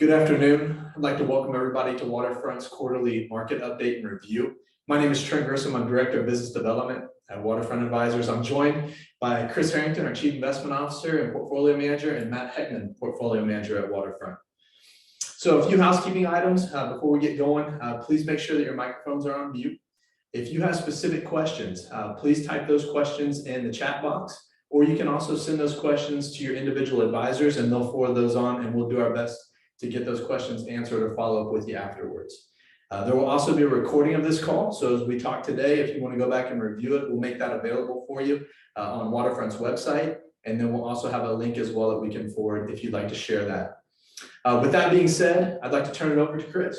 Good afternoon. I'd like to welcome everybody to Waterfront's quarterly market update and review. My name is Trent Grissom. I'm Director of Business Development at Waterfront Advisors. I'm joined by Chris Harrington, our Chief Investment Officer and Portfolio Manager, and Matt Hekman, Portfolio Manager at Waterfront. So a few housekeeping items before we get going. Please make sure that your microphones are on mute. If you have specific questions, please type those questions in the chat box, or you can also send those questions to your individual advisors and they'll forward those on, and we'll do our best to get those questions answered or follow up with you afterwards. There will also be a recording of this call. So as we talk today, if you want to go back and review it, we'll make that available for you on Waterfront's website. And then we'll also have a link as well that we can forward if you'd like to share that. With that being said, I'd like to turn it over to Chris.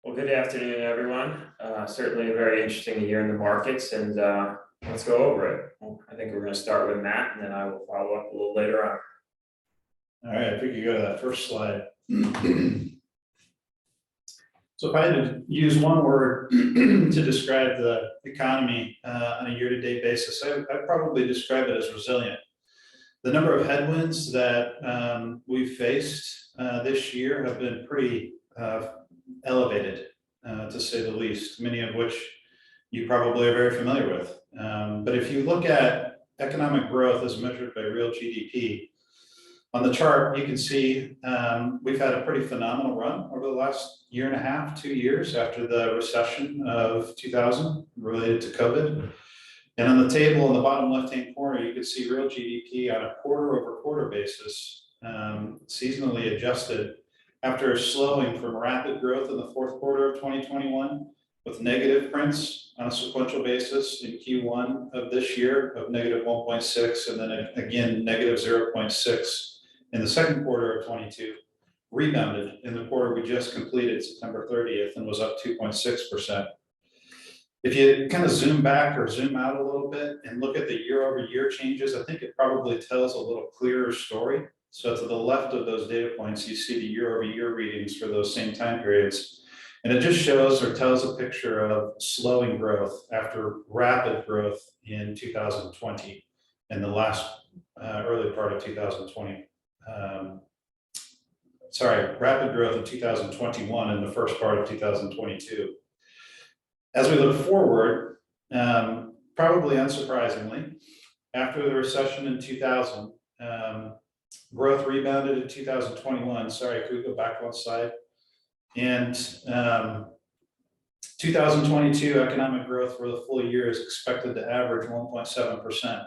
Well, good afternoon, everyone. Certainly a very interesting year in the markets, and let's go over it. I think we're going to start with Matt, and then I will follow up a little later on. All right, if we could go to that first slide. So if I had to use one word to describe the economy on a year-to-date basis, I'd probably describe it as resilient. The number of headwinds that we've faced this year have been pretty elevated, to say the least, many of which you probably are very familiar with. But if you look at economic growth as measured by real GDP, on the chart, you can see we've had a pretty phenomenal run over the last year and a half, 2 years after the recession of 2000 related to COVID. And on the table in the bottom left-hand corner, you can see real GDP on a quarter-over-quarter basis, seasonally adjusted, after slowing from rapid growth in the fourth quarter of 2021, with negative prints on a sequential basis in Q1 of this year of negative 1.6, and then again negative 0.6 in the second quarter of 22, rebounded in the quarter we just completed, September 30th, and was up 2.6%. If you kind of zoom back or zoom out a little bit and look at the year-over-year changes, I think it probably tells a little clearer story. So to the left of those data points, you see the year-over-year readings for those same time periods. And it just shows or tells a picture of slowing growth after rapid growth in 2020 and the last early part of 2020. Rapid growth in 2021 and the first part of 2022. As we look forward, probably unsurprisingly, after the recession in 2000, growth rebounded in 2021. Sorry, could we go back one slide? And 2022 economic growth for the full year is expected to average 1.7%.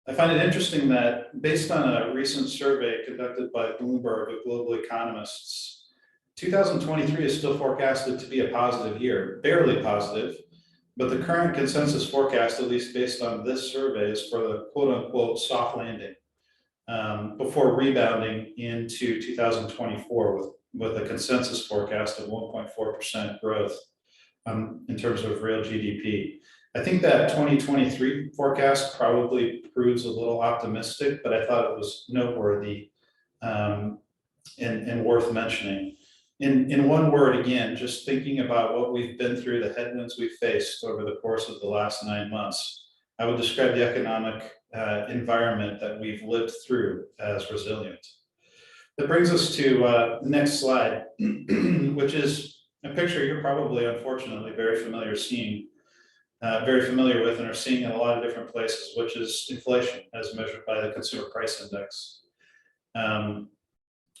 I find it interesting that based on a recent survey conducted by Bloomberg of global economists, 2023 is still forecasted to be a positive year, barely positive, but the current consensus forecast, at least based on this survey, is for the quote-unquote soft landing before rebounding into 2024 with a consensus forecast of 1.4% growth in terms of real GDP. I think that 2023 forecast probably proves a little optimistic, but I thought it was noteworthy and worth mentioning. In one word, again, just thinking about what we've been through, the headwinds we've faced over the course of the last 9 months, I would describe the economic environment that we've lived through as resilient. That brings us to the next slide, which is a picture you're probably, unfortunately, very familiar with and are seeing in a lot of different places, which is inflation as measured by the Consumer Price Index.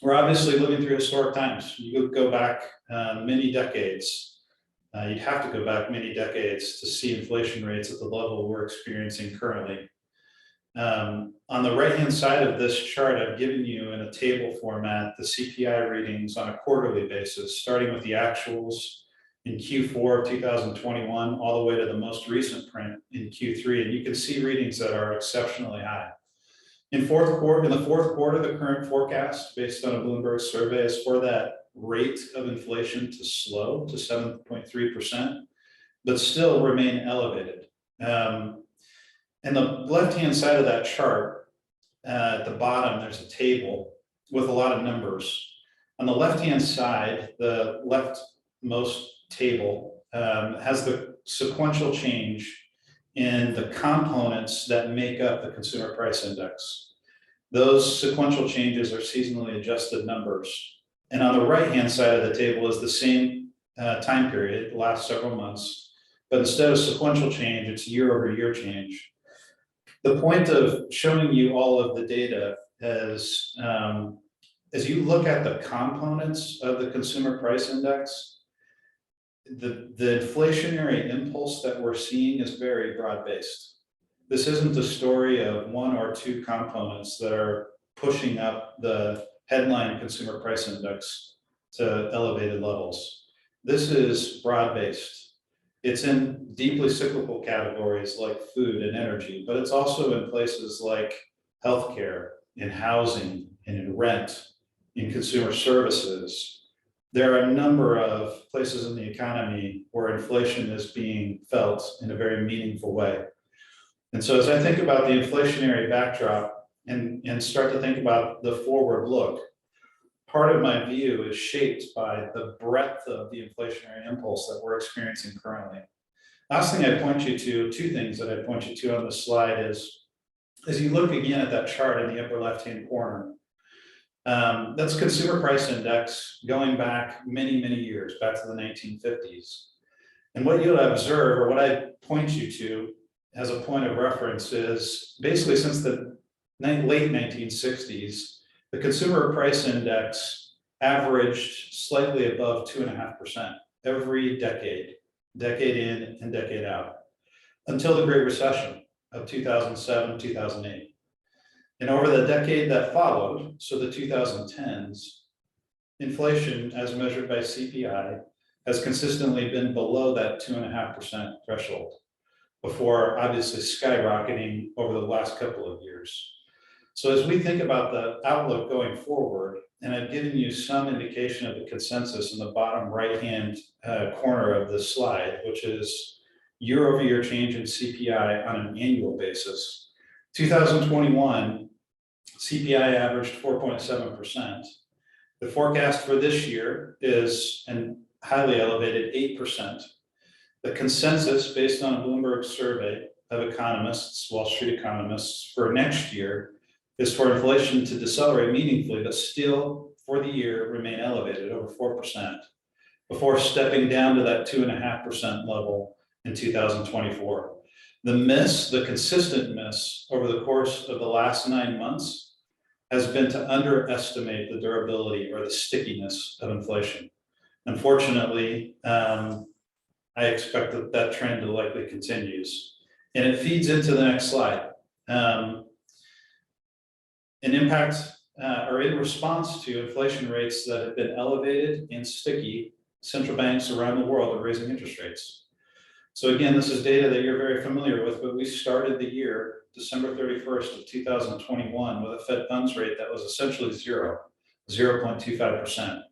We're obviously living through historic times. You could go back many decades. You'd have to go back many decades to see inflation rates at the level we're experiencing currently. On the right-hand side of this chart, I've given you in a table format the CPI readings on a quarterly basis, starting with the actuals in Q4 of 2021 all the way to the most recent print in Q3, and you can see readings that are exceptionally high. In the fourth quarter, the current forecast based on a Bloomberg survey is for that rate of inflation to slow to 7.3%, but still remain elevated. And the left-hand side of that chart, at the bottom, there's a table with a lot of numbers. On the left-hand side, the leftmost table has the sequential change in the components that make up the Consumer Price Index. Those sequential changes are seasonally adjusted numbers. And on the right-hand side of the table is the same time period, the last several months, but instead of sequential change, it's year-over-year change. The point of showing you all of the data is, as you look at the components of the consumer price index, the inflationary impulse that we're seeing is very broad-based. This isn't a story of one or two components that are pushing up the headline consumer price index to elevated levels. This is broad-based. It's in deeply cyclical categories like food and energy, but it's also in places like healthcare, in housing, and in rent, in consumer services. There are a number of places in the economy where inflation is being felt in a very meaningful way. And so as I think about the inflationary backdrop and start to think about the forward look, part of my view is shaped by the breadth of the inflationary impulse that we're experiencing currently. Last thing I'd point you to, two things that I'd point you to on this slide is, as you look again at that chart in the upper left-hand corner, that's consumer price index going back many, many years, back to the 1950s. And what you'll observe, or what I point you to as a point of reference, is basically since the late 1960s, the consumer price index averaged slightly above 2.5% every decade in and decade out, until the Great Recession of 2007, 2008. And over the decade that followed, so the 2010s, inflation as measured by CPI has consistently been below that 2.5% threshold, before obviously skyrocketing over the last couple of years. So as we think about the outlook going forward, and I've given you some indication of the consensus in the bottom right-hand corner of this slide, which is year-over-year change in CPI on an annual basis. 2021, CPI averaged 4.7%. The forecast for this year is a highly elevated 8%. The consensus based on a Bloomberg survey of economists, Wall Street economists, for next year is for inflation to decelerate meaningfully, but still for the year remain elevated over 4%, before stepping down to that 2.5% level in 2024. The consistent miss over the course of the last 9 months has been to underestimate the durability or the stickiness of inflation. Unfortunately, I expect that trend to likely continues. And it feeds into the next slide. In response to inflation rates that have been elevated and sticky, central banks around the world are raising interest rates. So again, this is data that you're very familiar with, but we started the year, December 31st of 2021, with a Fed funds rate that was essentially 0.25%.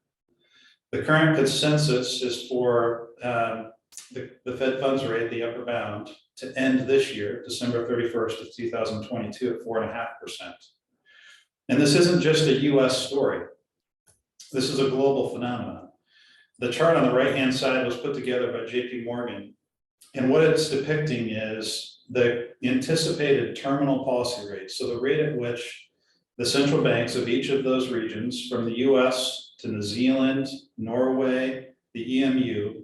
The current consensus is for the Fed funds rate, the upper bound, to end this year, December 31st of 2022 at 4.5%. And this isn't just a US story. This is a global phenomenon. The chart on the right-hand side was put together by JP Morgan. And what it's depicting is the anticipated terminal policy rate. So the rate at which the central banks of each of those regions, from the US to New Zealand, Norway, the EMU,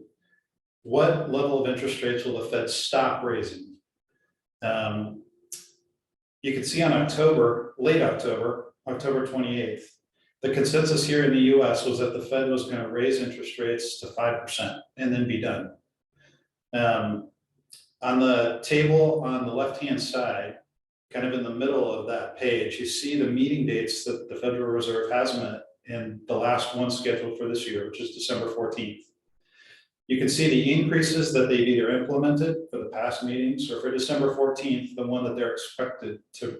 what level of interest rates will the Fed stop raising? You can see on late October 28th, the consensus here in the US was that the Fed was going to raise interest rates to 5% and then be done. On the table on the left-hand side, kind of in the middle of that page, you see the meeting dates that the Federal Reserve has met, and the last one scheduled for this year, which is December 14th. You can see the increases that they've either implemented for the past meetings, or for December 14th, the one that they're expected to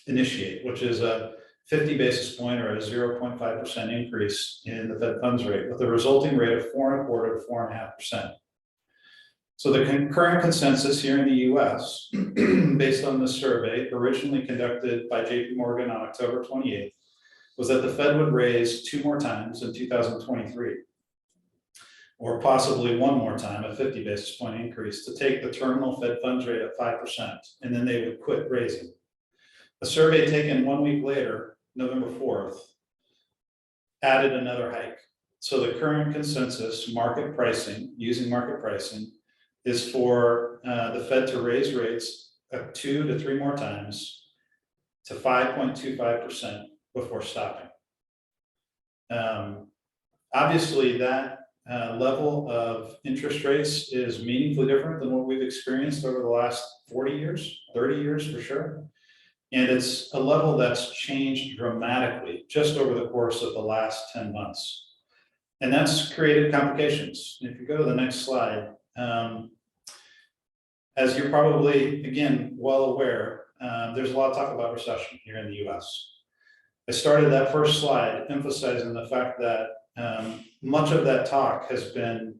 initiate, which is a 50 basis point or a 0.5% increase in the Fed funds rate, with a resulting rate of 4.25% to 4.5%. So the current consensus here in the US, based on this survey originally conducted by JP Morgan on October 28th, was that the Fed would raise 2 more times in 2023, or possibly 1 more time, a 50 basis point increase, to take the terminal Fed funds rate at 5%, and then they would quit raising. A survey taken 1 week later, November 4th, added another hike. So the current consensus, market pricing, using market pricing, is for the Fed to raise rates 2 to 3 more times to 5.25% before stopping. Obviously, that level of interest rates is meaningfully different than what we've experienced over the last 40 years, 30 years for sure. And it's a level that's changed dramatically just over the course of the last 10 months. And that's created complications. If you go to the next slide, as you're probably, again, well aware, there's a lot of talk about recession here in the US. I started that first slide emphasizing the fact that much of that talk has been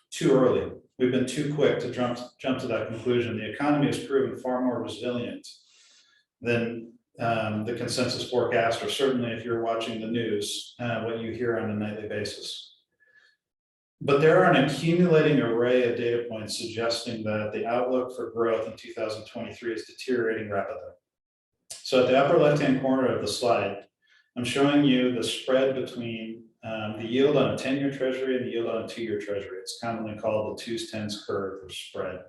too early. We've been too quick to jump to that conclusion. The economy has proven far more resilient than the consensus forecast, or certainly if you're watching the news, what you hear on a nightly basis. But there are an accumulating array of data points suggesting that the outlook for growth in 2023 is deteriorating rapidly. So at the upper left-hand corner of the slide, I'm showing you the spread between the yield on a 10-year treasury and the yield on a 2-year treasury. It's commonly called the 2s10s curve or spread.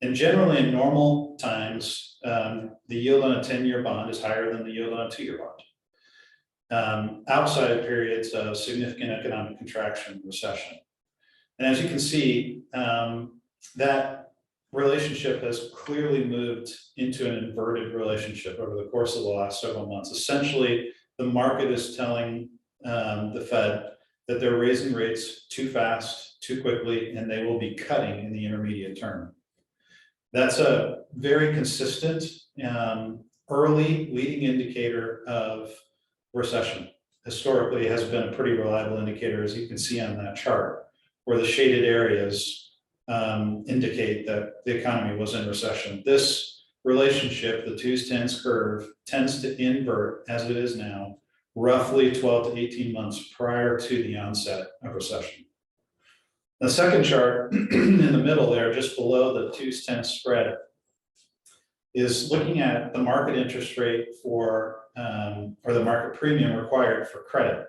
And generally in normal times, the yield on a 10-year bond is higher than the yield on a 2-year bond. Outside of periods of significant economic contraction and recession. And as you can see, that relationship has clearly moved into an inverted relationship over the course of the last several months. Essentially, the market is telling the Fed that they're raising rates too fast, too quickly, and they will be cutting in the intermediate term. That's a very consistent, early leading indicator of recession. Historically, it has been a pretty reliable indicator, as you can see on that chart, where the shaded areas indicate that the economy was in recession. This relationship, the 2s10s curve, tends to invert as it is now, roughly 12 to 18 months prior to the onset of recession. The second chart in the middle there, just below the 2s10 spread, is looking at the market interest rate for, or the market premium required for credit.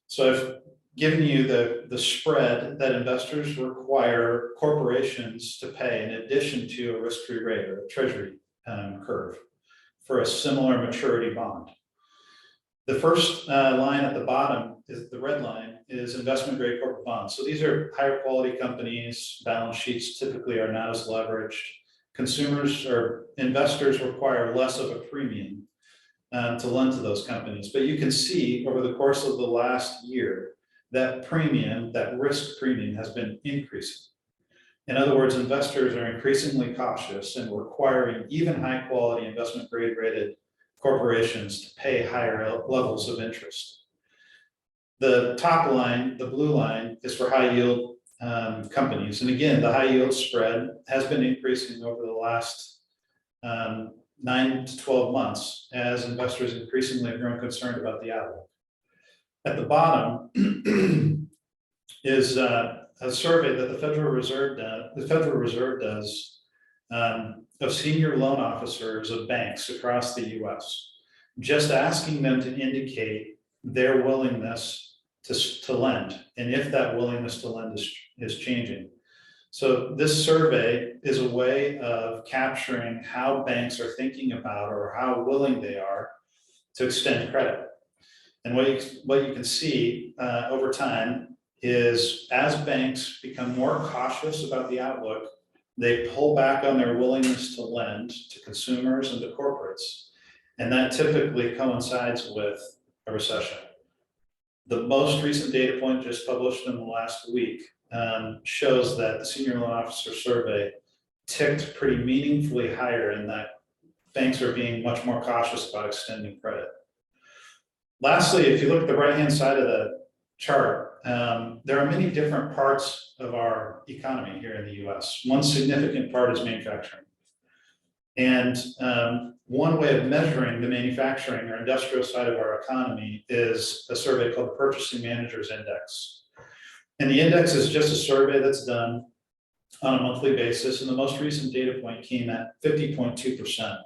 So I've given you the spread that investors require corporations to pay in addition to a risk-free rate or a treasury curve for a similar maturity bond. The first line at the bottom is the red line, is investment grade corporate bonds. So these are higher quality companies, balance sheets typically are not as leveraged. Consumers or investors require less of a premium to lend to those companies. But you can see over the course of the last year, that premium, that risk premium has been increasing. In other words, investors are increasingly cautious and requiring even high quality investment grade rated corporations to pay higher levels of interest. The top line, the blue line, is for high yield companies. And again, the high yield spread has been increasing over the last 9 to 12 months as investors increasingly have grown concerned about the outlook. At the bottom is a survey that the Federal Reserve does of senior loan officers of banks across the US, just asking them to indicate their willingness to lend, and if that willingness to lend is changing. So this survey is a way of capturing how banks are thinking about or how willing they are to extend credit. And what you can see over time is as banks become more cautious about the outlook, they pull back on their willingness to lend to consumers and to corporates. And that typically coincides with a recession. The most recent data point just published in the last week shows that the senior loan officer survey ticked pretty meaningfully higher in that banks are being much more cautious about extending credit. Lastly, if you look at the right-hand side of the chart, there are many different parts of our economy here in the US. One significant part is manufacturing. And one way of measuring the manufacturing or industrial side of our economy is a survey called the Purchasing Managers Index. And the index is just a survey that's done on a monthly basis, and the most recent data point came at 50.2%.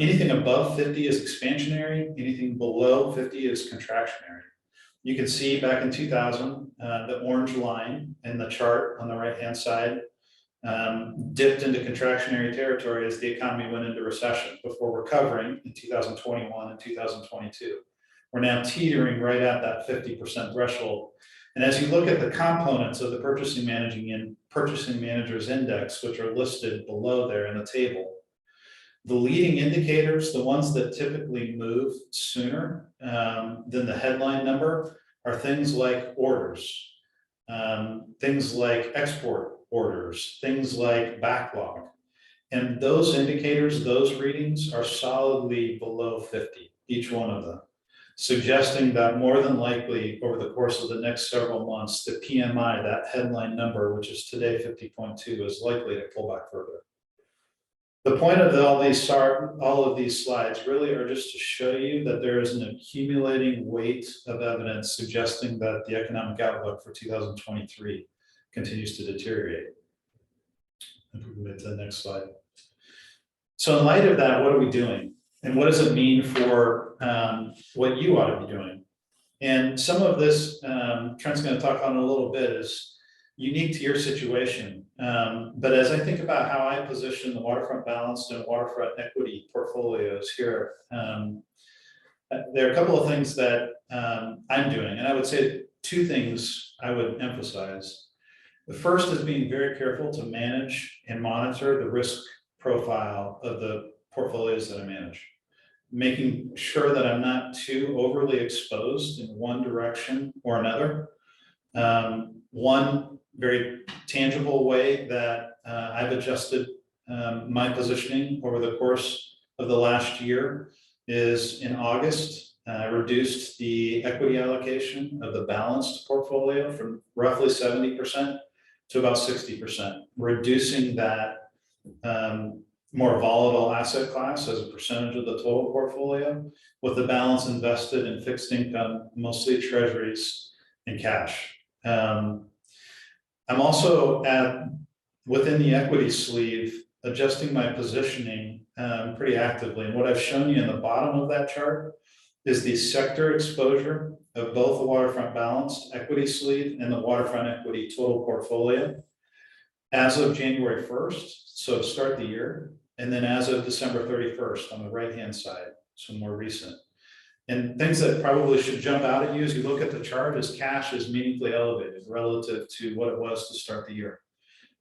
Anything above 50 is expansionary, anything below 50 is contractionary. You can see back in 2000, the orange line in the chart on the right-hand side dipped into contractionary territory as the economy went into recession before recovering in 2021 and 2022. We're now teetering right at that 50% threshold. And as you look at the components of the purchasing managers index, which are listed below there in the table, the leading indicators, the ones that typically move sooner than the headline number, are things like orders, things like export orders, things like backlog. And those indicators, those readings are solidly below 50, each one of them, suggesting that more than likely over the course of the next several months, the PMI, that headline number, which is today 50.2, is likely to pull back further. The point of all of these slides really are just to show you that there is an accumulating weight of evidence suggesting that the economic outlook for 2023 continues to deteriorate. If we can get to the next slide. So in light of that, what are we doing? And what does it mean for what you ought to be doing? And some of this, Trent's going to talk on a little bit, is unique to your situation. But as I think about how I position the Waterfront Balanced and Waterfront Equity portfolios here, there are a couple of things that I'm doing. And I would say two things I would emphasize. The first is being very careful to manage and monitor the risk profile of the portfolios that I manage, making sure that I'm not too overly exposed in one direction or another. One very tangible way that I've adjusted my positioning over the course of the last year is in August, I reduced the equity allocation of the balanced portfolio from roughly 70% to about 60%, reducing that more volatile asset class as a percentage of the total portfolio, with the balance invested in fixed income, mostly treasuries and cash. I'm also within the equity sleeve, adjusting my positioning pretty actively. And what I've shown you in the bottom of that chart is the sector exposure of both the Waterfront Balanced equity sleeve and the Waterfront Equity total portfolio as of January 1st, so to start the year, and then as of December 31st on the right-hand side, so more recent. And things that probably should jump out at you as you look at the chart is cash is meaningfully elevated relative to what it was to start the year.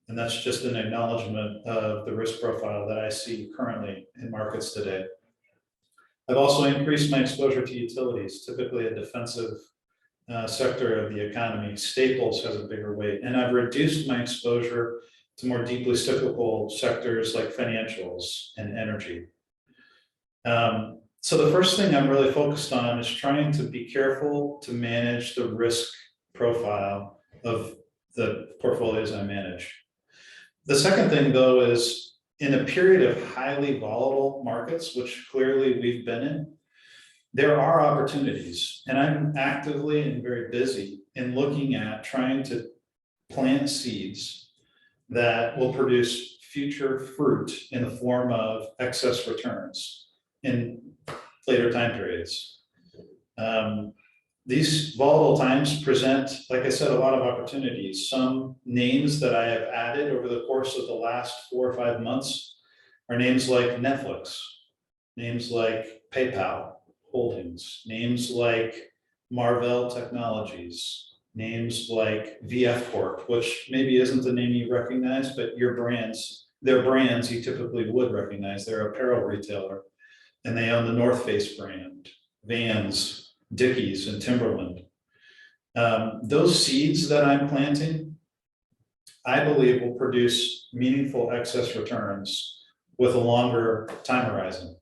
And that's just an acknowledgement of the risk profile that I see currently in markets today. I've also increased my exposure to utilities, typically a defensive sector of the economy. Staples has a bigger weight, and I've reduced my exposure to more deeply cyclical sectors like financials and energy. So the first thing I'm really focused on is trying to be careful to manage the risk profile of the portfolios I manage. The second thing, though, is in a period of highly volatile markets, which clearly we've been in, there are opportunities, and I'm actively and very busy in looking at trying to plant seeds that will produce future fruit in the form of excess returns in later time periods. These volatile times present, like I said, a lot of opportunities. Some names that I have added over the course of the last 4 or 5 months are names like Netflix, names like PayPal Holdings, names like Marvell Technologies, names like VF Corp, which maybe isn't a name you recognize, but their brands you typically would recognize. They're an apparel retailer, and they own the North Face brand, Vans, Dickies, and Timberland. Those seeds that I'm planting, I believe, will produce meaningful excess returns with a longer time horizon.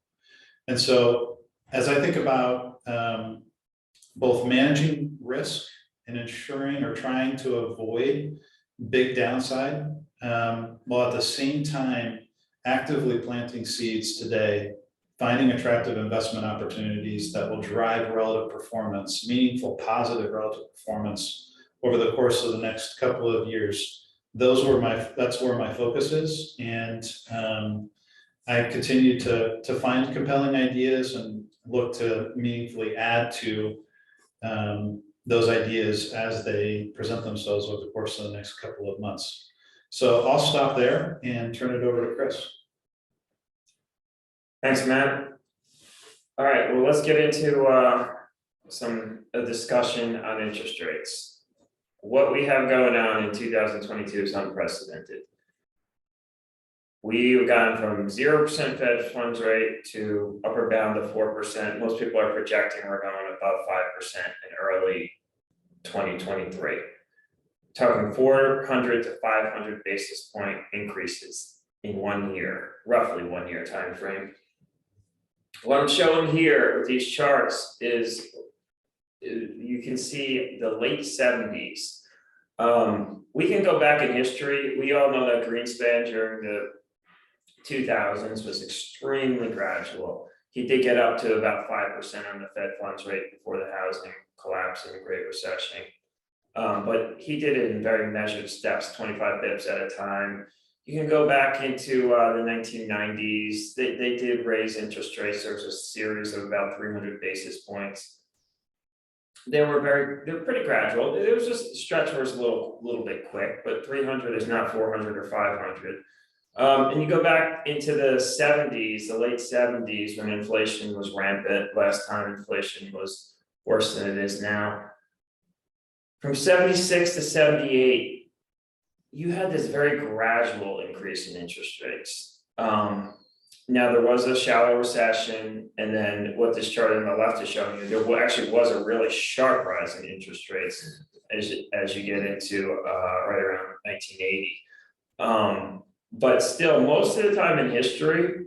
And so as I think about both managing risk and ensuring or trying to avoid big downside, while at the same time actively planting seeds today, finding attractive investment opportunities that will drive relative performance, meaningful positive relative performance over the course of the next couple of years, that's where my focus is, and I continue to find compelling ideas and look to meaningfully add to those ideas as they present themselves over the course of the next couple of months. So I'll stop there and turn it over to Chris. Thanks, Matt. All right, well, let's get into a discussion on interest rates. What we have going on in 2022 is unprecedented. We've gone from 0% Fed funds rate to upper bound of 4%. Most people are projecting we're going above 5% in early 2023. Talking 400 to 500 basis point increases in 1 year, roughly 1 year time frame. What I'm showing here with these charts is you can see the late 70s. We can go back in history. We all know that Greenspan during the 2000s was extremely gradual. He did get up to about 5% on the Fed funds rate before the housing collapse and the Great Recession. But he did it in very measured steps, 25 bips at a time. You can go back into the 1990s. They did raise interest rates. There was a series of about 300 basis points. They were pretty gradual. It was just a stretch where it was a little bit quick, but 300 is not 400 or 500. And you go back into the 70s, the late 70s, when inflation was rampant. Last time inflation was worse than it is now. From 76 to 78, you had this very gradual increase in interest rates. Now there was a shallow recession, and then what this chart on the left is showing you, there actually was a really sharp rise in interest rates as you get into right around 1980. But still, most of the time in history,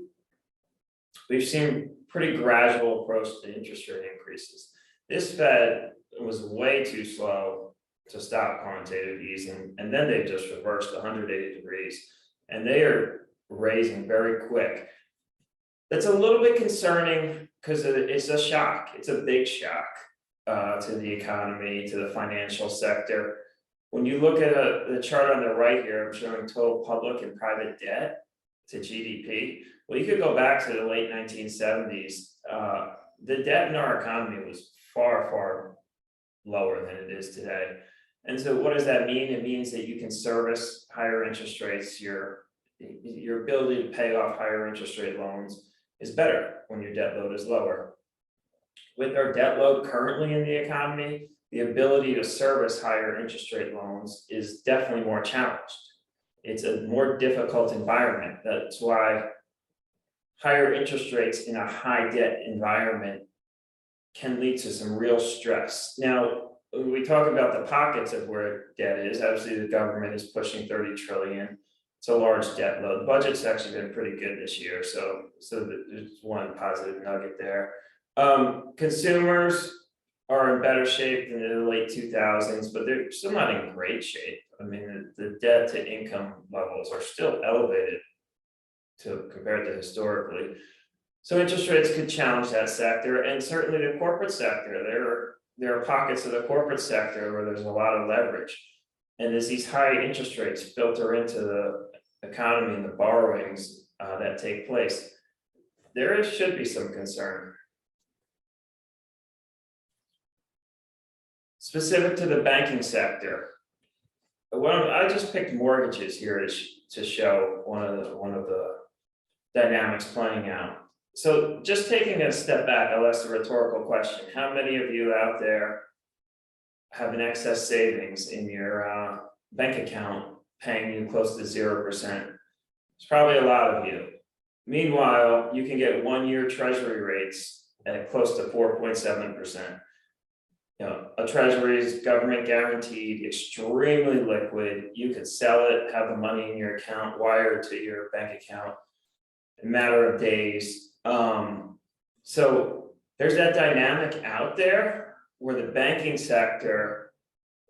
we've seen pretty gradual approach to interest rate increases. This Fed was way too slow to stop quantitative easing, and then they just reversed 180 degrees, and they are raising very quick. That's a little bit concerning because it's a shock. It's a big shock to the economy, to the financial sector. When you look at the chart on the right here, I'm showing total public and private debt to GDP. Well, you could go back to the late 1970s. The debt in our economy was far, far lower than it is today. And so what does that mean? It means that you can service higher interest rates. Your ability to pay off higher interest rate loans is better when your debt load is lower. With our debt load currently in the economy, the ability to service higher interest rate loans is definitely more challenged. It's a more difficult environment. That's why higher interest rates in a high debt environment can lead to some real stress. Now, when we talk about the pockets of where debt is, obviously the government is pushing 30 trillion. It's a large debt load. The budget's actually been pretty good this year, so there's one positive nugget there. Consumers are in better shape than in the late 2000s, but they're still not in great shape. I mean, the debt to income levels are still elevated compared to historically. So interest rates could challenge that sector, and certainly the corporate sector. There are pockets of the corporate sector where there's a lot of leverage. And as these high interest rates filter into the economy and the borrowings that take place, there should be some concern. Specific to the banking sector, I just picked mortgages here to show one of the dynamics playing out. So just taking a step back, I'll ask a rhetorical question. How many of you out there have an excess savings in your bank account paying you close to 0%? It's probably a lot of you. Meanwhile, you can get 1-year treasury rates at close to 4.7%. You know, a treasury is government guaranteed, extremely liquid. You could sell it, have the money in your account wired to your bank account in a matter of days. So there's that dynamic out there where the banking sector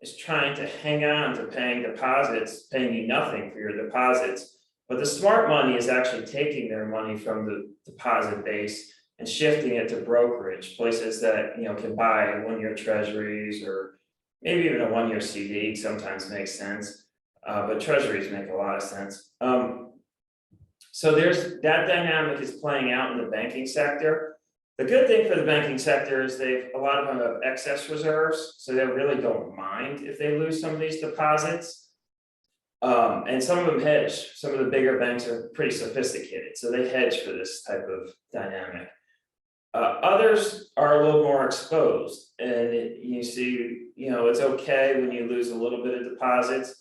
is trying to hang on to paying deposits, paying you nothing for your deposits, but the smart money is actually taking their money from the deposit base and shifting it to brokerage, places that can buy 1-year treasuries or maybe even a 1-year CD sometimes makes sense. but treasuries make a lot of sense. So there's that dynamic is playing out in the banking sector. The good thing for the banking sector is a lot of them have excess reserves, so they really don't mind if they lose some of these deposits. And some of them hedge. Some of the bigger banks are pretty sophisticated, so they hedge for this type of dynamic. Others are a little more exposed, and you see, it's okay when you lose a little bit of deposits.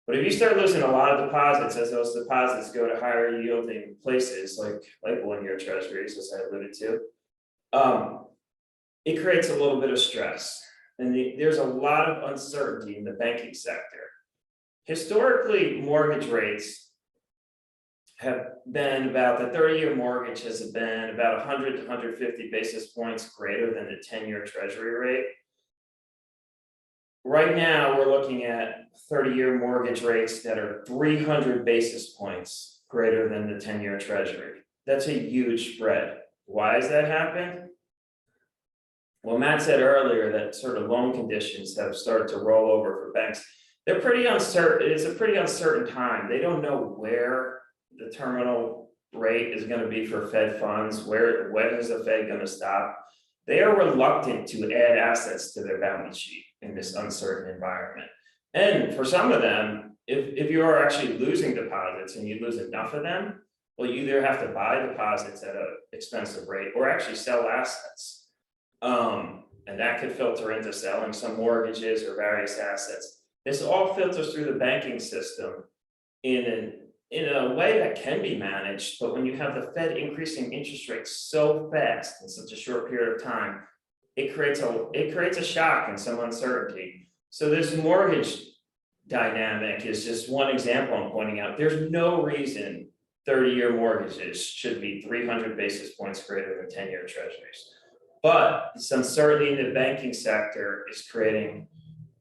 But if you start losing a lot of deposits, as those deposits go to higher yielding places like 1-year treasuries, as I alluded to, it creates a little bit of stress. And there's a lot of uncertainty in the banking sector. Historically, mortgage rates have been about, the 30-year mortgage has been about 100 to 150 basis points greater than the 10-year treasury rate. Right now, we're looking at 30-year mortgage rates that are 300 basis points greater than the 10-year treasury. That's a huge spread. Why is that happening? Well, Matt said earlier that sort of loan conditions have started to roll over for banks. They're pretty uncertain. It's a pretty uncertain time. They don't know where the terminal rate is going to be for Fed funds. When is the Fed going to stop? They are reluctant to add assets to their balance sheet in this uncertain environment. And for some of them, if you are actually losing deposits and you lose enough of them, well, you either have to buy deposits at an expensive rate or actually sell assets. And that could filter into selling some mortgages or various assets. This all filters through the banking system in a way that can be managed, but when you have the Fed increasing interest rates so fast in such a short period of time, it creates a shock and some uncertainty. So this mortgage dynamic is just one example I'm pointing out. There's no reason 30-year mortgages should be 300 basis points greater than 10-year treasuries. But this uncertainty in the banking sector is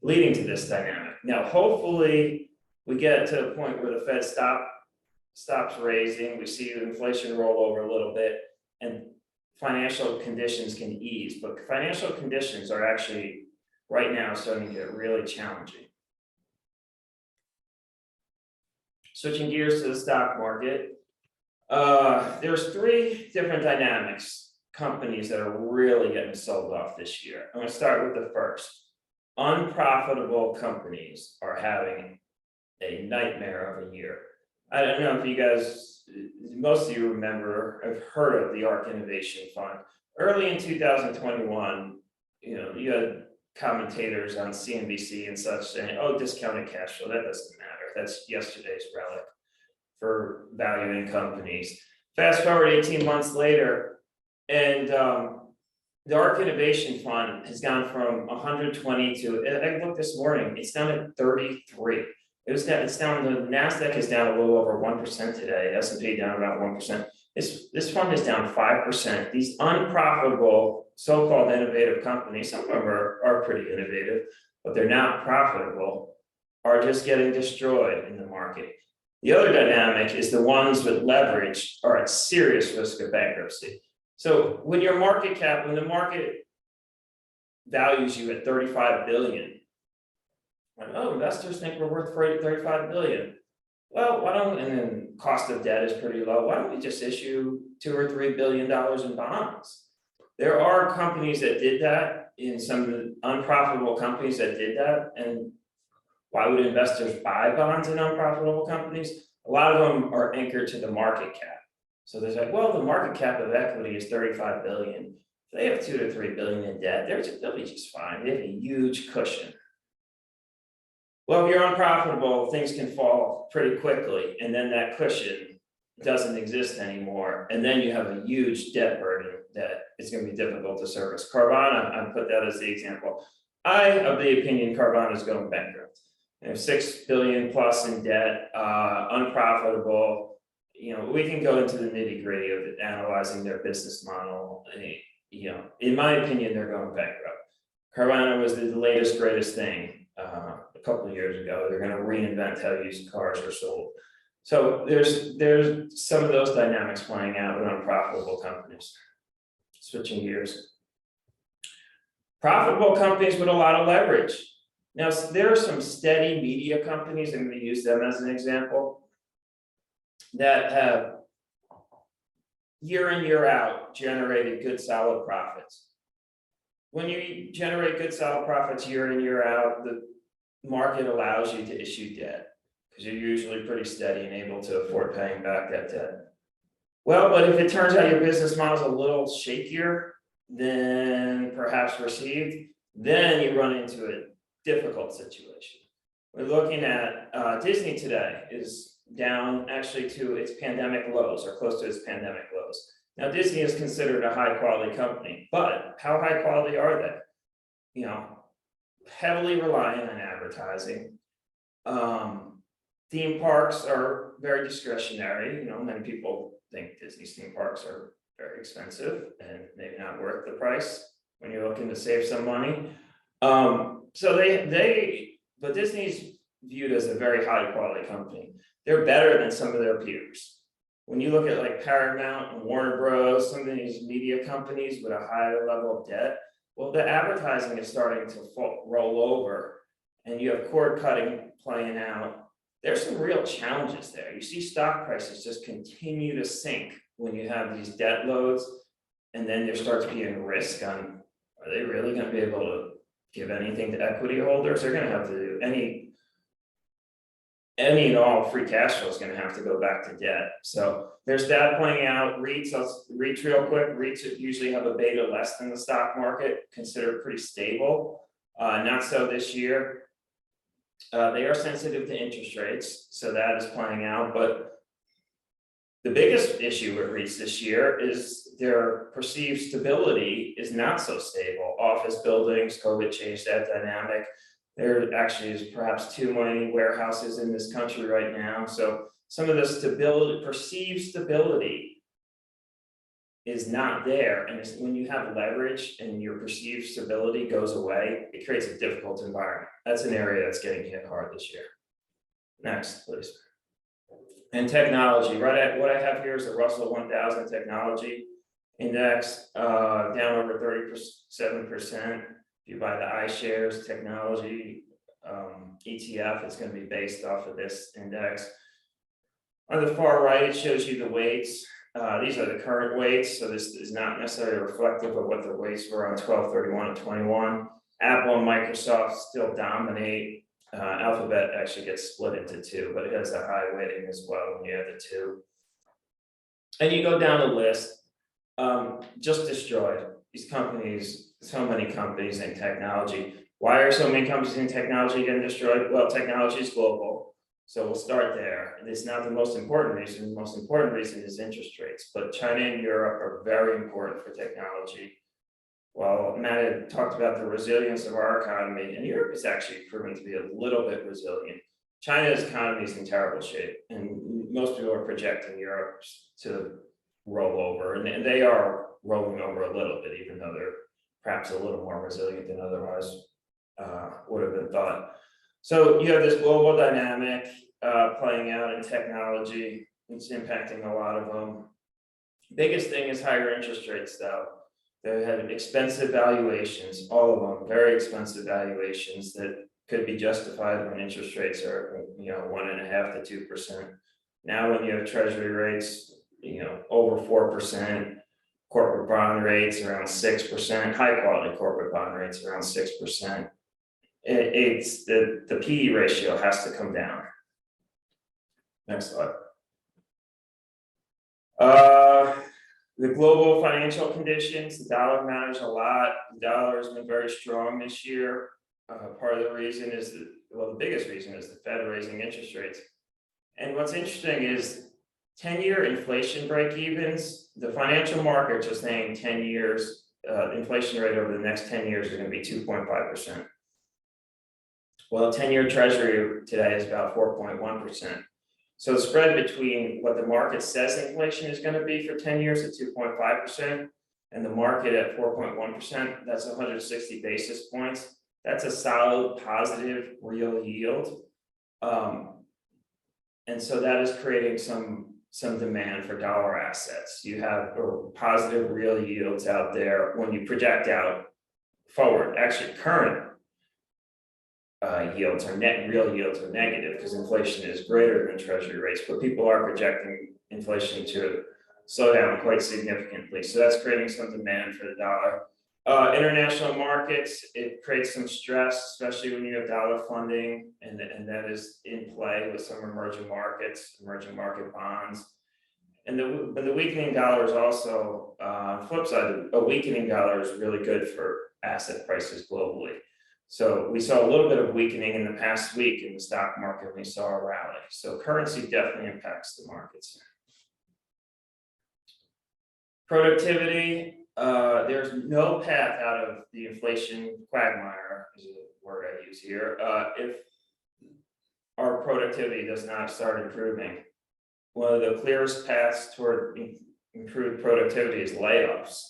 leading to this dynamic. Now, hopefully, we get to the point where the Fed stops raising, we see the inflation roll over a little bit, and financial conditions can ease. But financial conditions are actually right now starting to get really challenging. Switching gears to the stock market, there's 3 different dynamics, companies that are really getting sold off this year. I'm going to start with the first. Unprofitable companies are having a nightmare of a year. I don't know if you guys, most of you remember, have heard of the ARC Innovation Fund. Early in 2021, you had commentators on CNBC and such saying, oh, discounted cash flow, that doesn't matter. That's yesterday's relic for valuing companies. Fast forward 18 months later, and the ARC Innovation Fund has gone from 120 to, I looked this morning, it's down at 33. It's down, the NASDAQ is down a little over 1% today, S&P down about 1%. This fund is down 5%. These unprofitable, so-called innovative companies, some of them are pretty innovative, but they're not profitable, are just getting destroyed in the market. The other dynamic is the ones with leverage are at serious risk of bankruptcy. So when your market cap, when the market values you at 35 billion, investors think we're worth 35 billion. Well, why don't, and then cost of debt is pretty low. Why don't we just issue $2 or $3 billion in bonds? There are companies that did that, in some of the unprofitable companies that did that. And why would investors buy bonds in unprofitable companies? A lot of them are anchored to the market cap. So there's like, well, the market cap of equity is 35 billion. If they have 2 to 3 billion in debt, they'll be just fine. They have a huge cushion. Well, if you're unprofitable, things can fall pretty quickly, and then that cushion doesn't exist anymore. And then you have a huge debt burden that is going to be difficult to service. Carvana, I put that as the example. I of the opinion Carvana is going bankrupt. They have 6 billion plus in debt, unprofitable. We can go into the nitty-gritty of it, analyzing their business model. In my opinion, they're going bankrupt. Carvana was the latest, greatest thing. A couple of years ago, they're going to reinvent how used cars are sold. So there's some of those dynamics playing out with unprofitable companies. Switching gears. Profitable companies with a lot of leverage. Now, there are some steady media companies, I'm gonna use them as an example, that have year in, year out generated good solid profits. When you generate good solid profits year in, year out, the market allows you to issue debt because you're usually pretty steady and able to afford paying back that debt. Well, but if it turns out your business model is a little shakier than perhaps perceived, then you run into a difficult situation. We're looking at Disney today is down actually to its pandemic lows or close to its pandemic lows. Now, Disney is considered a high quality company, but how high quality are they? You know, heavily reliant on advertising. Theme parks are very discretionary. You know, many people think Disney's theme parks are very expensive and maybe not worth the price when you're looking to save some money. But Disney's viewed as a very high quality company. They're better than some of their peers. When you look at like Paramount and Warner Bros, some of these media companies with a higher level of debt, well, the advertising is starting to roll over and you have cord cutting playing out. There's some real challenges there. You see stock prices just continue to sink when you have these debt loads, and then there starts being risk on, are they really going to be able to give anything to equity holders? They're going to have to do any and all free cash flow is going to have to go back to debt. So there's that playing out. REITs real quick. REITs usually have a beta less than the stock market, considered pretty stable. Not so this year. They are sensitive to interest rates, so that is playing out. But the biggest issue with REITs this year is their perceived stability is not so stable. Office buildings, COVID changed that dynamic. There actually is perhaps too many warehouses in this country right now. So some of the stability, perceived stability, is not there. And when you have leverage and your perceived stability goes away, it creates a difficult environment. That's an area that's getting hit hard this year. Next, please. And technology, right at what I have here is the Russell 1000 technology index, down over 37%. If you buy the iShares technology ETF, it's going to be based off of this index. On the far right, it shows you the weights. These are the current weights, so this is not necessarily reflective of what the weights were on 12/31 and 21. Apple and Microsoft still dominate. Alphabet actually gets split into two, but it has a high weighting as well when you have the two. And you go down the list, just destroyed. These companies, so many companies in technology. Why are so many companies in technology getting destroyed? Well, technology is global. So we'll start there. And it's not the most important reason. The most important reason is interest rates. But China and Europe are very important for technology. Well, Matt had talked about the resilience of our economy, and Europe is actually proven to be a little bit resilient. China's economy is in terrible shape, and most people are projecting Europe to roll over, and they are rolling over a little bit, even though they're perhaps a little more resilient than otherwise would have been thought. So you have this global dynamic playing out in technology. It's impacting a lot of them. Biggest thing is higher interest rates, though. They have expensive valuations, all of them, very expensive valuations that could be justified when interest rates are, 1.5% to 2%. Now, when you have treasury rates, over 4%, corporate bond rates around 6%, high quality corporate bond rates around 6%. It's the PE ratio has to come down. Next slide. The global financial conditions, the dollar matters a lot. The dollar has been very strong this year. Part of the reason is the biggest reason is the Fed raising interest rates. And what's interesting is 10-year inflation break-evens, the financial markets are saying 10 years, inflation rate over the next 10 years is going to be 2.5%. Well, 10-year treasury today is about 4.1%. So the spread between what the market says inflation is going to be for 10 years at 2.5% and the market at 4.1%, that's 160 basis points. That's a solid positive real yield. And so that is creating some demand for dollar assets. You have positive real yields out there when you project out forward, actually current yields or net real yields are negative because inflation is greater than treasury rates, but people are projecting inflation to slow down quite significantly. So that's creating some demand for the dollar. International markets, it creates some stress, especially when you have dollar funding, and that is in play with some emerging markets, emerging market bonds. But the weakening dollar is also, flip side, a weakening dollar is really good for asset prices globally. So we saw a little bit of weakening in the past week in the stock market, and we saw a rally. So currency definitely impacts the markets. Productivity, there's no path out of the inflation quagmire, is a word I use here, if our productivity does not start improving. One of the clearest paths toward improved productivity is layoffs.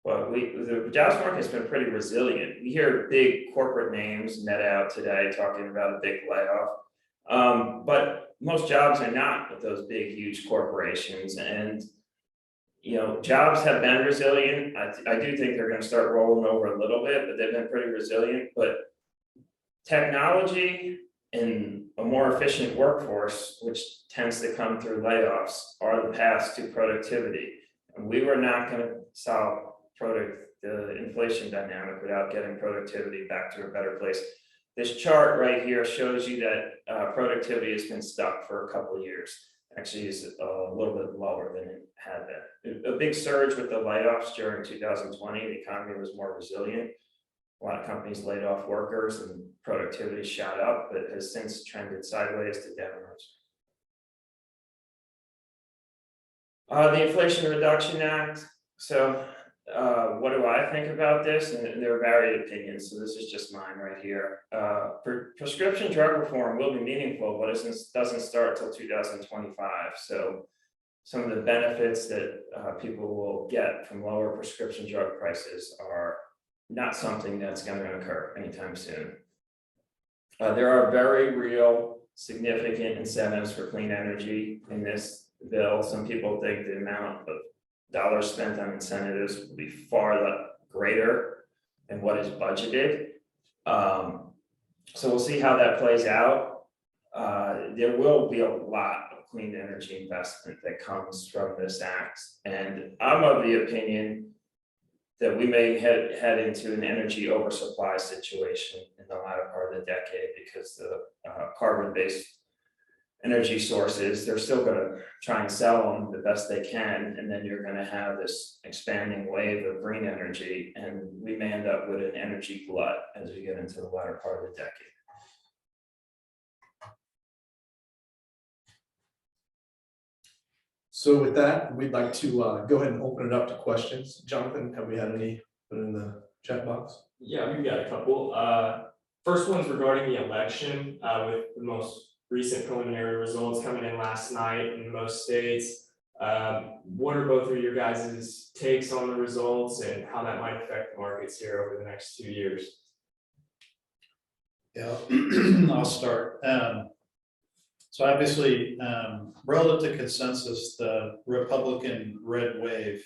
But the jobs market has been pretty resilient. We hear big corporate names net out today talking about a big layoff. But most jobs are not with those big, huge corporations. And, jobs have been resilient. I do think they're going to start rolling over a little bit, but they've been pretty resilient. But technology and a more efficient workforce, which tends to come through layoffs, are the paths to productivity. And we were not going to solve the inflation dynamic without getting productivity back to a better place. This chart right here shows you that productivity has been stuck for a couple of years. Actually, is a little bit lower than it had been. A big surge with the layoffs during 2020. The economy was more resilient. A lot of companies laid off workers and productivity shot up, but has since trended sideways to downwards. The Inflation Reduction Act. So what do I think about this? And there are varied opinions, so this is just mine right here. Prescription drug reform will be meaningful, but it doesn't start till 2025. So some of the benefits that people will get from lower prescription drug prices are not something that's going to occur anytime soon. There are very real, significant incentives for clean energy in this bill. Some people think the amount of dollars spent on incentives will be far greater than what is budgeted. So we'll see how that plays out. There will be a lot of clean energy investment that comes from this act. And I'm of the opinion that we may head into an energy oversupply situation in the latter part of the decade because the carbon-based energy sources, they're still going to try and sell them the best they can, and then you're going to have this expanding wave of green energy, and we may end up with an energy glut as we get into the latter part of the decade. So with that, we'd like to go ahead and open it up to questions. Jonathan, have we had any put in the chat box? Yeah, we've got a couple. First one's regarding the election, with the most recent preliminary results coming in last night in most states. What are both of your guys' takes on the results and how that might affect the markets here over the next 2 years? Yeah, I'll start. So obviously, relative to consensus, the Republican red wave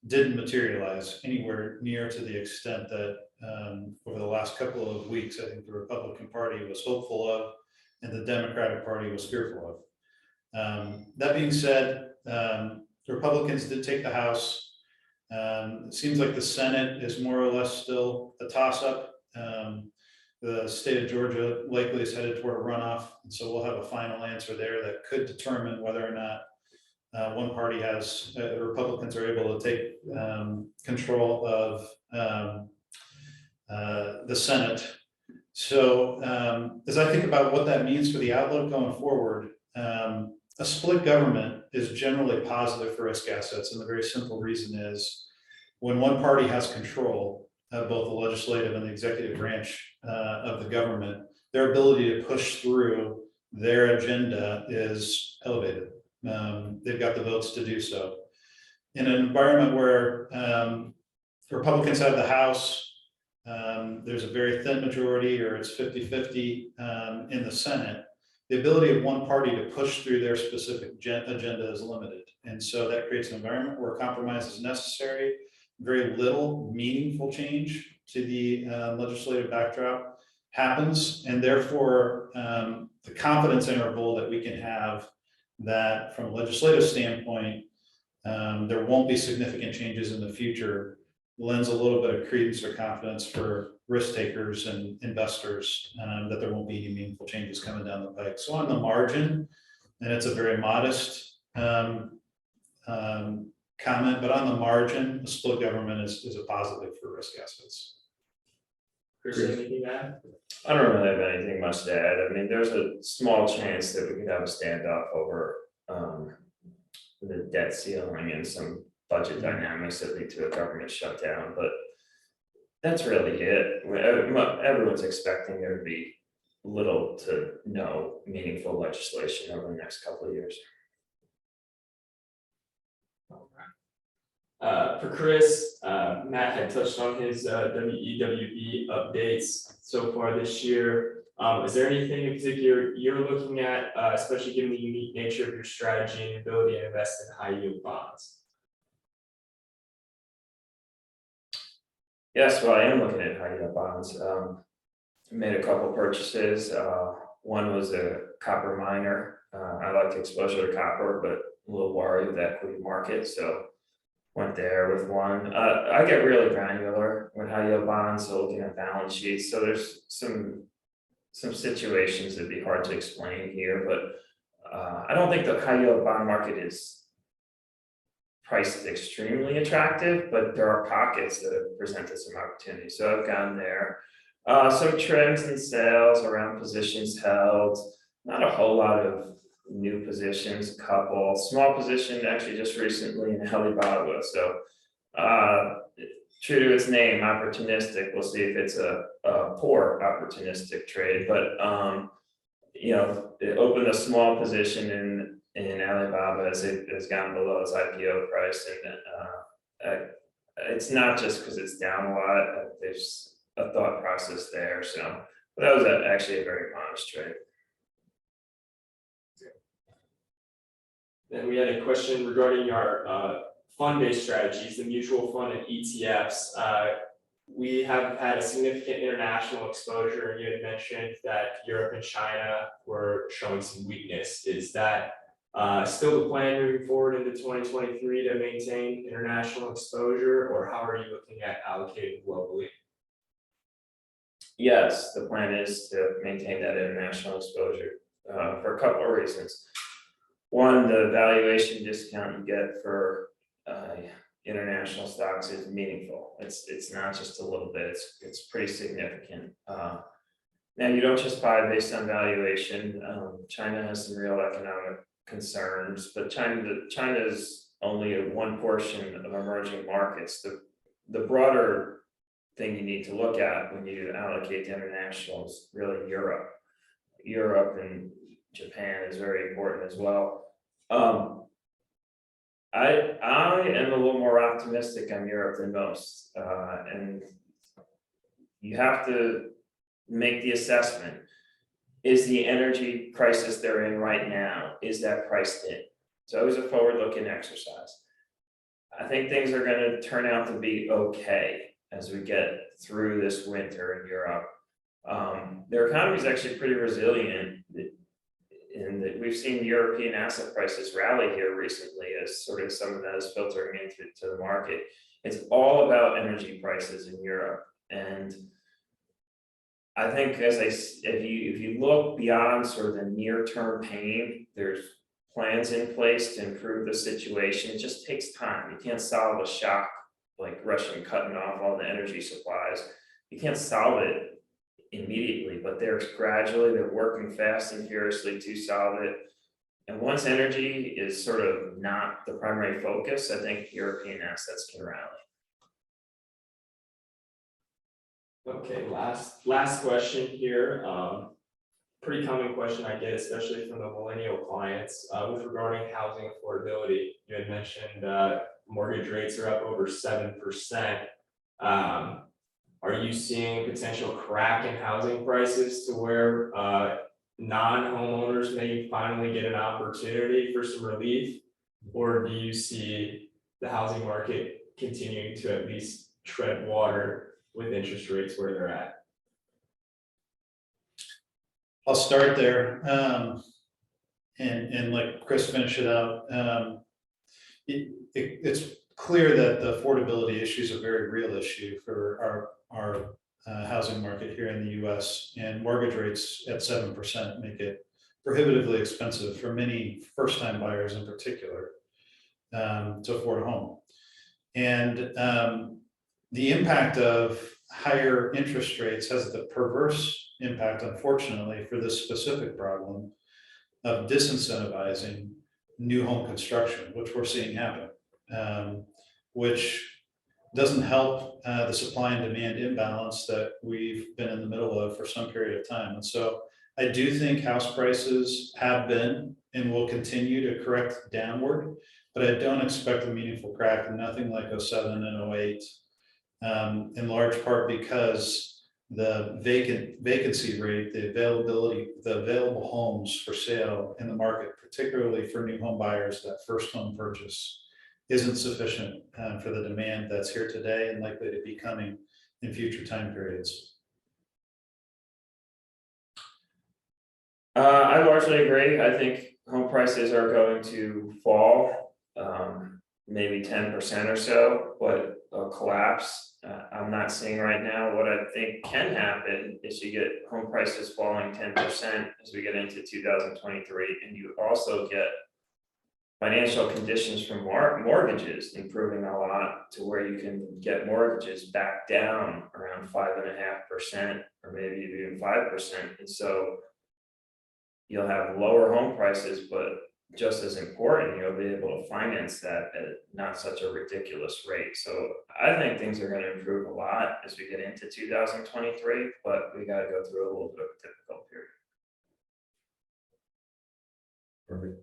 didn't materialize anywhere near to the extent that over the last couple of weeks, I think the Republican Party was hopeful of, and the Democratic Party was fearful of. That being said, the Republicans did take the House. It seems like the Senate is more or less still a toss-up. The state of Georgia likely is headed toward a runoff, and so we'll have a final answer there that could determine whether or not one party has, the Republicans are able to take control of the Senate. So as I think about what that means for the outlook going forward, a split government is generally positive for risk assets, and the very simple reason is when one party has control of both the legislative and the executive branch of the government, their ability to push through their agenda is elevated. They've got the votes to do so. In an environment where Republicans have the House, there's a very thin majority, or it's 50-50 in the Senate, the ability of one party to push through their specific agenda is limited. And so that creates an environment where compromise is necessary, very little meaningful change to the legislative backdrop happens, and therefore the confidence interval that we can have that from a legislative standpoint, there won't be significant changes in the future lends a little bit of credence or confidence for risk takers and investors that there won't be any meaningful changes coming down the pike. So on the margin, and it's a very modest comment, but on the margin, the split government is a positive for risk assets. Chris, anything to add? I don't really have anything much to add. I mean, there's a small chance that we could have a standoff over the debt ceiling and some budget dynamics that lead to a government shutdown, but that's really it. Everyone's expecting there to be little to no meaningful legislation over the next couple of years. For Chris, Matt had touched on his WEWE updates so far this year. Is there anything in particular you're looking at, especially given the unique nature of your strategy and ability to invest in high yield bonds? Yes, well, I am looking at high yield bonds. Made a couple purchases. One was a copper miner. I like exposure to copper, but a little worried with the equity market, so went there with one. I get really granular with high yield bonds, so looking at balance sheets. So there's some situations that'd be hard to explain here, but I don't think the high yield bond market is priced extremely attractive, but there are pockets that have presented some opportunities. So I've gone there. Some trends and sales around positions held, not a whole lot of new positions, a couple small position actually just recently in Alibaba. So true to its name, opportunistic. We'll see if it's a poor opportunistic trade, but it opened a small position in Alibaba as it has gone below its IPO price, and it's not just because it's down a lot. There's a thought process there. So but that was actually a very honest trade. Then we had a question regarding our fund-based strategies, the mutual fund and ETFs. We have had a significant international exposure, and you had mentioned that Europe and China were showing some weakness. Is that still the plan moving forward into 2023 to maintain international exposure, or how are you looking at allocating globally? Yes, the plan is to maintain that international exposure for a couple of reasons. One, the valuation discount you get for international stocks is meaningful. It's not just a little bit, it's pretty significant. Now you don't just buy based on valuation. China has some real economic concerns, but China is only one portion of emerging markets. The broader thing you need to look at when you allocate to international is really Europe. Europe and Japan is very important as well. I am a little more optimistic on Europe than most, and you have to make the assessment. Is the energy crisis they're in right now, is that priced in? So it was a forward-looking exercise. I think things are going to turn out to be okay as we get through this winter in Europe. Their economy is actually pretty resilient. And that we've seen European asset prices rally here recently as sort of some of that is filtering into the market. It's all about energy prices in Europe. And I think if you look beyond sort of the near-term pain, there's plans in place to improve the situation. It just takes time. You can't solve a shock like Russia cutting off all the energy supplies. You can't solve it immediately, but they're working fast and furiously to solve it. And once energy is sort of not the primary focus, I think European assets can rally. Okay, last question here. Pretty common question I get, especially from the millennial clients, with regarding housing affordability. You had mentioned mortgage rates are up over 7%. Are you seeing potential crack in housing prices to where non-homeowners may finally get an opportunity for some relief? Or do you see the housing market continuing to at least tread water with interest rates where they're at? I'll start there. And let Chris finish it out. It's clear that the affordability issue is a very real issue for our housing market here in the US, and mortgage rates at 7% make it prohibitively expensive for many first-time buyers in particular to afford a home. And the impact of higher interest rates has the perverse impact, unfortunately, for this specific problem of disincentivizing new home construction, which we're seeing happen, which doesn't help the supply and demand imbalance that we've been in the middle of for some period of time. And so I do think house prices have been and will continue to correct downward, but I don't expect a meaningful crack, and nothing like 07 and 08, in large part because the vacancy rate, the available homes for sale in the market, particularly for new home buyers, that first home purchase, isn't sufficient for the demand that's here today and likely to be coming in future time periods. I largely agree. I think home prices are going to fall, maybe 10% or so, but a collapse I'm not seeing right now. What I think can happen is you get home prices falling 10% as we get into 2023, and you also get financial conditions from mortgages improving a lot to where you can get mortgages back down around 5.5% or maybe even 5%. And so you'll have lower home prices, but just as important, you'll be able to finance that at not such a ridiculous rate. So I think things are going to improve a lot as we get into 2023, but we got to go through a little bit of a difficult period. Perfect.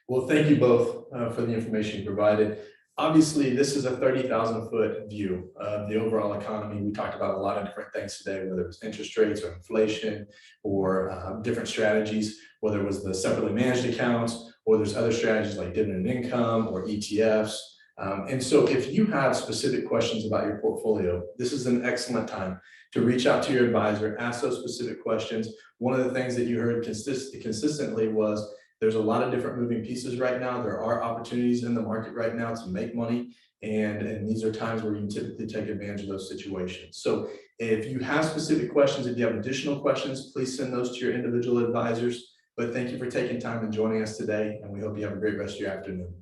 Well, thank you both for the information you provided. Obviously, this is a 30,000-foot view of the overall economy. We talked about a lot of different things today, whether it was interest rates or inflation or different strategies, whether it was the separately managed accounts or there's other strategies like dividend income or ETFs. And so if you have specific questions about your portfolio, this is an excellent time to reach out to your advisor, ask those specific questions. One of the things that you heard consistently was there's a lot of different moving pieces right now. There are opportunities in the market right now to make money. And these are times where you typically take advantage of those situations. So if you have specific questions, if you have additional questions, please send those to your individual advisors. But thank you for taking time and joining us today. And we hope you have a great rest of your afternoon.